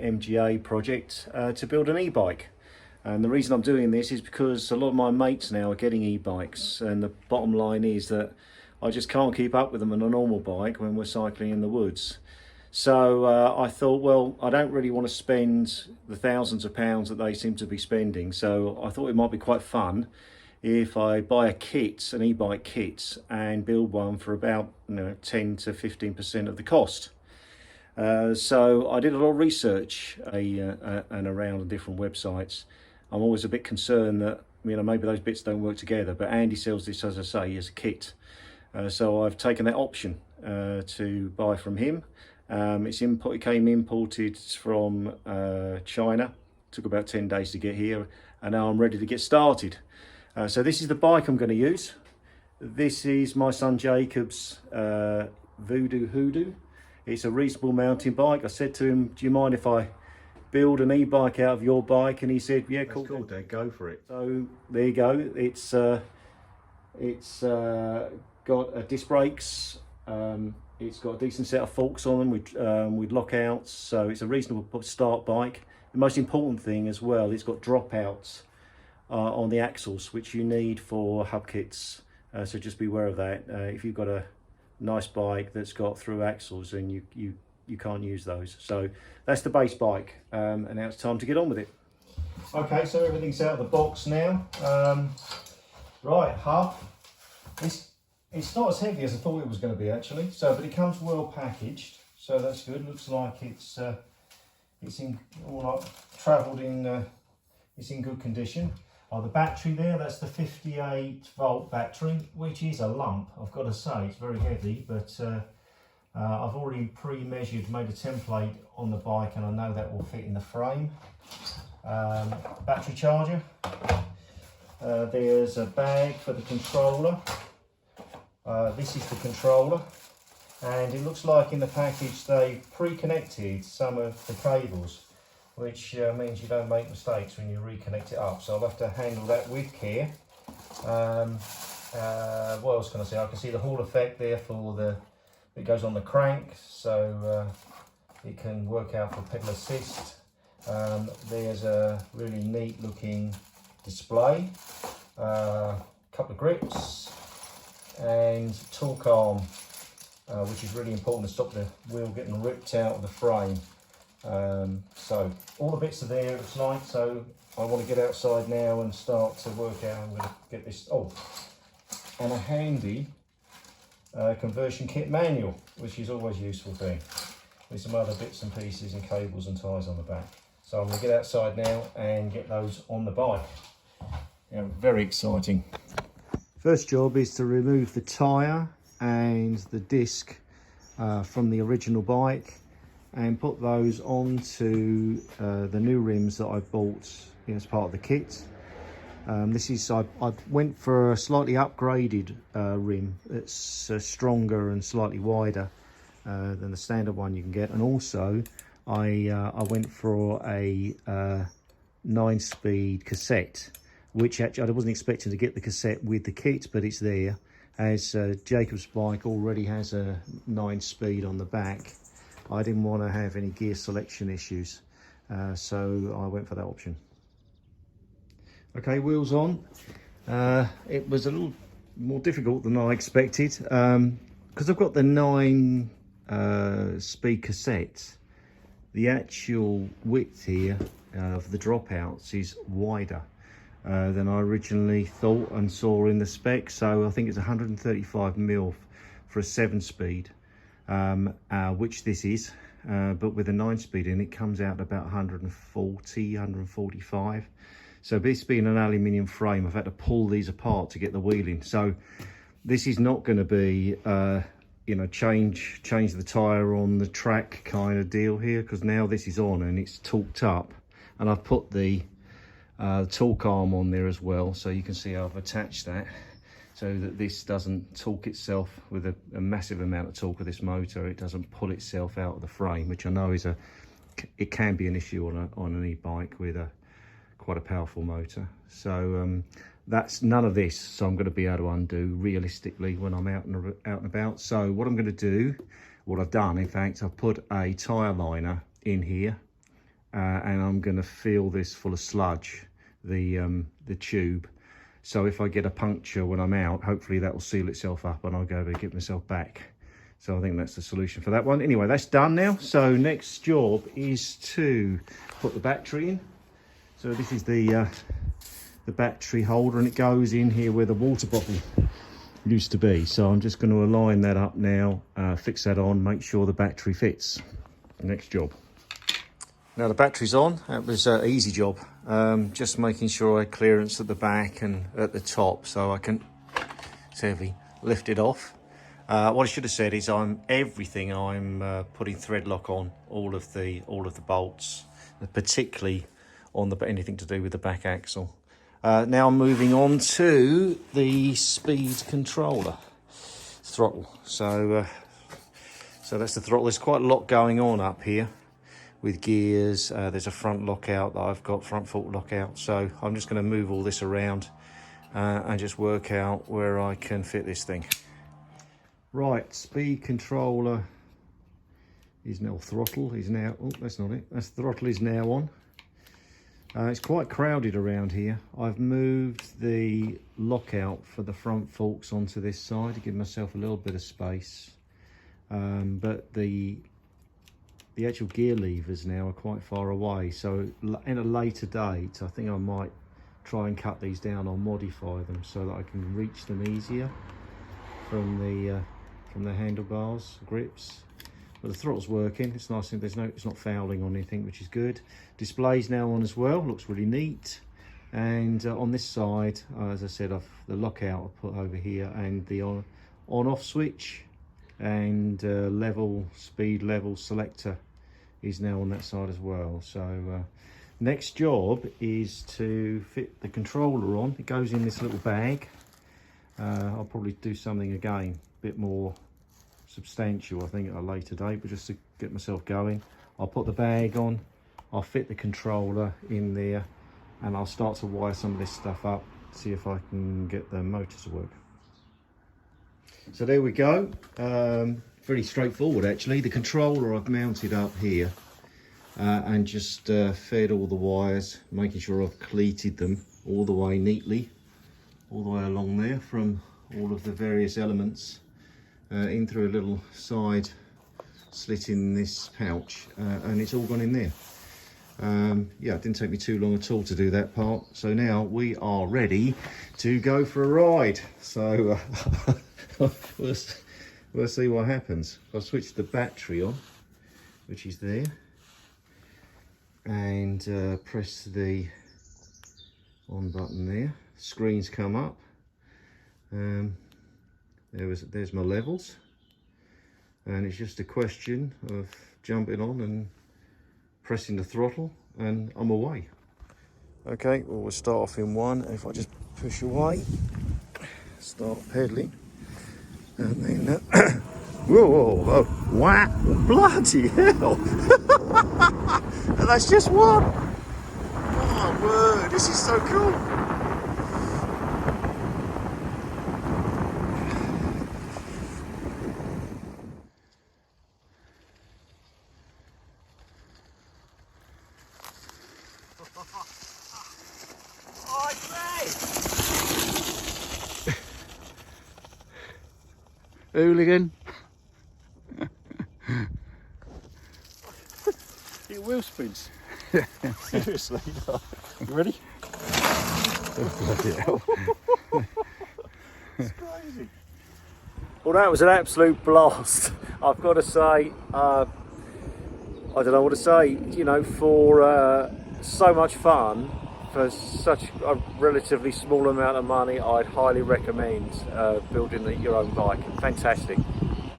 MGA project to build an e-bike. And the reason I'm doing this is because a lot of my mates now are getting e-bikes, and the bottom line is that I just can't keep up with them on a normal bike when we're cycling in the woods. So I thought, well, I don't really want to spend the thousands of pounds that they seem to be spending, so I thought it might be quite fun if I buy a kit, an e-bike kit, and build one for about 10 to 15% of the cost. So I did a lot of research and around on different websites. I'm always a bit concerned that maybe those bits don't work together, but Andy sells this, as I say, as a kit. So I've taken that option to buy from him. It came imported from China. Took about 10 days to get here, and now I'm ready to get started. So this is the bike I'm going to use. This is my son Jacob's Voodoo Hoodoo. It's a reasonable mountain bike. I said to him, do you mind if I build an e-bike out of your bike? And he said, yeah, cool, Dad, go for it. So there you go. It's got disc brakes. It's got a decent set of forks on them with lockouts. So it's a reasonable start bike. The most important thing as well, it's got dropouts on the axles, which you need for hub kits. So just be aware of that. If you've got a nice bike that's got through axles, then you can't use those. So that's the base bike, and now it's time to get on with it. Okay, so everything's out of the box now. Right, hub. It's not as heavy as I thought it was going to be actually. So, but it comes well packaged, so that's good. Looks like it's in travelled in. It's in good condition. Oh, the battery there, that's the 58-volt battery, which is a lump, I've got to say. It's very heavy, but I've already pre-measured, made a template on the bike, and I know that will fit in the frame. Battery charger. There's a bag for the controller. This is the controller, and it looks like in the package they pre-connected some of the cables, which means you don't make mistakes when you reconnect it up. So I'll have to handle that with care. What else can I say? I can see the Hall effect there for it goes on the crank, so it can work out for pedal assist. There's a really neat looking display, couple of grips, and torque arm, which is really important to stop the wheel getting ripped out of the frame. So all the bits are there, it looks like. So I want to get outside now and start to work out. I'm going to get this, and a handy conversion kit manual, which is always a useful thing, with some other bits and pieces and cables and ties on the back. So I'm going to get outside now and get those on the bike. Very exciting. First job is to remove the tyre and the disc from the original bike, and put those onto the new rims that I bought as part of the kit. I went for a slightly upgraded rim that's stronger and slightly wider than the standard one you can get, and also I went for a 9-speed cassette, which actually I wasn't expecting to get the cassette with the kit, but it's there, as Jacob's bike already has a 9-speed on the back. I didn't want to have any gear selection issues, so I went for that option. Okay, wheels on. It was a little more difficult than I expected, because I've got the 9-speed cassette. The actual width here of the dropouts is wider than I originally thought and saw in the spec. So I think it's 135mm for a 7-speed. Which this is, but with a 9-speed in, it comes out about 140, 145. So this being an aluminium frame, I've had to pull these apart to get the wheel in. So this is not going to be, change the tyre on the track kind of deal here, because now this is on and it's torqued up, and I've put the torque arm on there as well, so you can see I've attached that, so that this doesn't torque itself with a massive amount of torque of this motor. It doesn't pull itself out of the frame, which I know it can be an issue on an e-bike with quite a powerful motor. So that's none of this, so I'm going to be able to undo realistically when I'm out and about. So what I'm going to do, what I've done in fact, I've put a tyre liner in here, and I'm going to fill this full of sludge, the tube. So if I get a puncture when I'm out, hopefully that will seal itself up and I'll go to get myself back. So I think that's the solution for that one. Anyway, that's done now. So next job is to put the battery in. So this is the battery holder, and it goes in here where the water bottle used to be. So I'm just going to align that up now, fix that on, make sure the battery fits. Next job. Now the battery's on. That was an easy job. Just making sure I had clearance at the back and at the top so I can, it's heavy, lift it off. What I should have said is I'm putting thread lock on all of the bolts, particularly on anything to do with the back axle. Now I'm moving on to the speed controller throttle. So that's the throttle. There's quite a lot going on up here with gears. There's a front lockout that I've got, front fork lockout. So I'm just going to move all this around and just work out where I can fit this thing. Right, speed controller is now throttle. Is now, oh, that's not it. That's throttle is now on. It's quite crowded around here. I've moved the lockout for the front forks onto this side to give myself a little bit of space. But the actual gear levers now are quite far away. So in a later date, I think I might try and cut these down or modify them so that I can reach them easier from the handlebars, grips. But the throttle's working. It's nice. It's not fouling on anything, which is good. Display's now on as well. Looks really neat. And on this side, as I said, the lockout I put over here, and the on-off switch and speed level selector is now on that side as well. So next job is to fit the controller on. It goes in this little bag. I'll probably do something again, a bit more substantial, I think, at a later date, but just to get myself going. I'll put the bag on, I'll fit the controller in there, and I'll start to wire some of this stuff up, see if I can get the motor to work. So there we go. Very straightforward actually. The controller I've mounted up here and just fed all the wires, making sure I've cleated them all the way neatly, all the way along there from all of the various elements in through a little side slit in this pouch, and it's all gone in there. Yeah, it didn't take me too long at all to do that part. So now we are ready to go for a ride. So we'll see what happens. I'll switch the battery on, which is there, and press the on button there. Screens come up. There's my levels, and it's just a question of jumping on and pressing the throttle, and I'm away. Okay, well, we'll start off in one. If I just push away, start pedaling, and then whoa, wow, bloody hell. And that's just one. Oh my word, this is so cool. Hooligan. It wheel spins. Seriously. You ready? Bloody hell. It's crazy. Well, that was an absolute blast. I've got to say, I don't know what to say, you know, for so much fun, for such a relatively small amount of money, I'd highly recommend building your own bike. Fantastic.